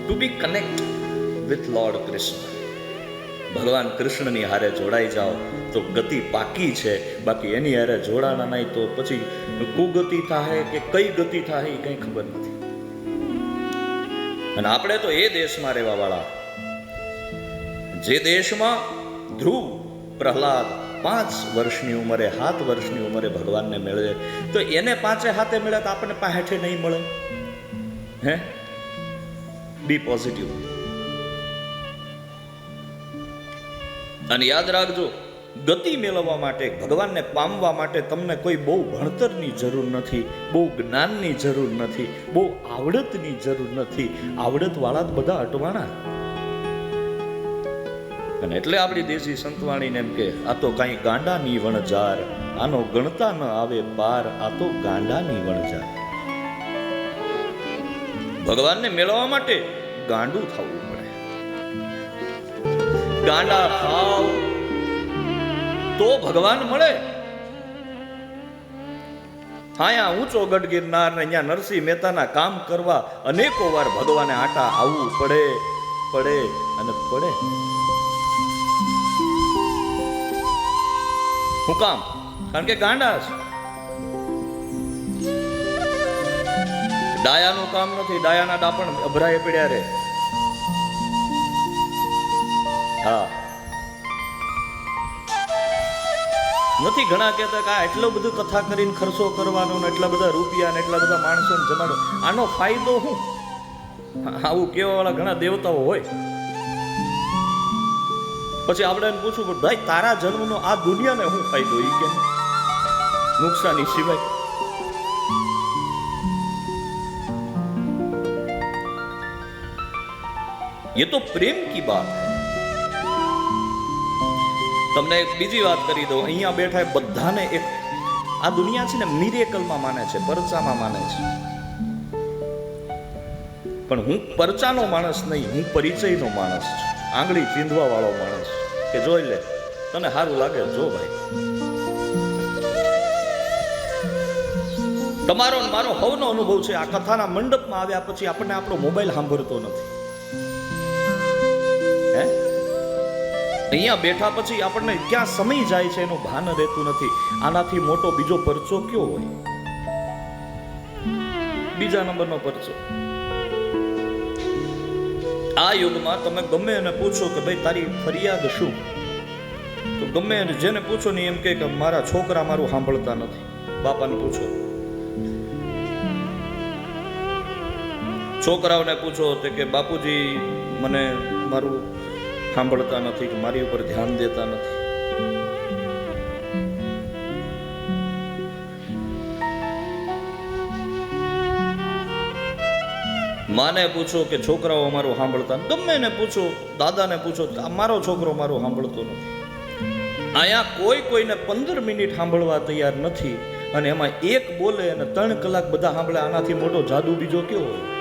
Two be connect with lord Krishna. ભગવાન કૃષ્ણની હારે જોડાઈ જાઓ તો ગતિ પાકી છે. બાકી એની હારે જોડાણા નહીં તો પછી કુગતિ થાય કે કઈ ગતિ થાય એ કંઈ ખબર નથી. અને આપણે તો એ દેશમાં રહેવા વાળા, જે દેશમાં ધ્રુવ પ્રહલાદ 5 વર્ષની ઉંમરે 7 વર્ષની ઉંમરે ભગવાનને મેળવે, તો એને 5 હાથે મળે તો આપણને 5 નહીં મળે. હે, બી પોઝિટિવ. અને યાદ રાખજો, ગતિ મેળવવા માટે, ભગવાનને પામવા માટે તમને કોઈ બહુ ભણતરની જરૂર નથી, બહુ જ્ઞાનની જરૂર નથી, બહુ આવડતની જરૂર નથી. આવડતવાળા જ બધા અટવાણા. અને એટલે આપણી દેશી સંતવાણીને એમ કે, આ તો કાંઈ ગાંડાની વણજાર, આનો ગણતા ન આવે પાર, આ તો ગાંડાની વણજાર. ભગવાનને મેળવવા માટે ગાંડું થવું પડે. ગાંડા થાવ તો ભગવાન મળે. અહીંયા ઊંચો ગઢ ગિરનાર ને અહીંયા નરસિંહ મહેતાના કામ કરવા અનેકો વાર ભગવાને આટા આવવું પડે અને પડે. હું કામ? કારણ કે ગાંડા છે. ડાયાનું કામ નથી, ડાયાના ડાપણ અભરાય પડ્યા રે. હા, નથી ઘણા કહેતા કે આ એટલો બધું કથા કરીને ખર્ચો કરવાનો ને એટલા બધા રૂપિયા ને એટલા બધા માણસોને જમાડો, આનો ફાયદો શું? આવું કહેવા વાળા ઘણા દેવતાઓ હોય. પછી આપણે એને પૂછવું કે ભાઈ તારા જન્મનો આ દુનિયાને શું ફાયદો? એ કે નુકસાની સિવાય. ये तो प्रेम की बात है. તમને એક બીજી વાત કરી દઉં. અહીંયા બેઠા બધાને એક આ દુનિયા છે ને મિરેકલમાં માને છે, પરચામાં માને છે. પણ હું પરચાનો માણસ નહીં, હું પરિચયનો માણસ છું. આંગળી ચીંધવા વાળો માણસ કે જોઈ લે, તને સારું લાગે જો ભાઈ. તમારો મારો હવનો અનુભવ છે. આ કથાના મંડપમાં આવ્યા પછી આપણને આપણો મોબાઈલ સાંભળતો નથી. અહીંયા બેઠા પછી આપણને ક્યાં સમય જાય છે એનું ભાન રહેતું નથી. આનાથી મોટો બીજો પરચો કયો હોય? બીજા નંબરનો પરચો. આ યુગમાં તમે ગમે એને પૂછો કે ભાઈ તારી ફરિયાદ શું, તો ગમે એને જેને પૂછો ને એમ કે મારા છોકરા મારું સાંભળતા નથી. બાપાને પૂછો, છોકરાઓને પૂછો તો કે બાપુજી મને મારું સાંભળતા નથી, કે મારી ઉપર ધ્યાન દેતા નથી. માને પૂછો કે છોકરાઓ મારું સાંભળતા, ગમે એને પૂછો, દાદાને પૂછો, મારો છોકરો મારું સાંભળતો નથી. અહીંયા કોઈને 15 મિનિટ સાંભળવા તૈયાર નથી, અને એમાં એક બોલે અને 3 કલાક બધા સાંભળે. આનાથી મોટો જાદુ બીજો કેવો હોય?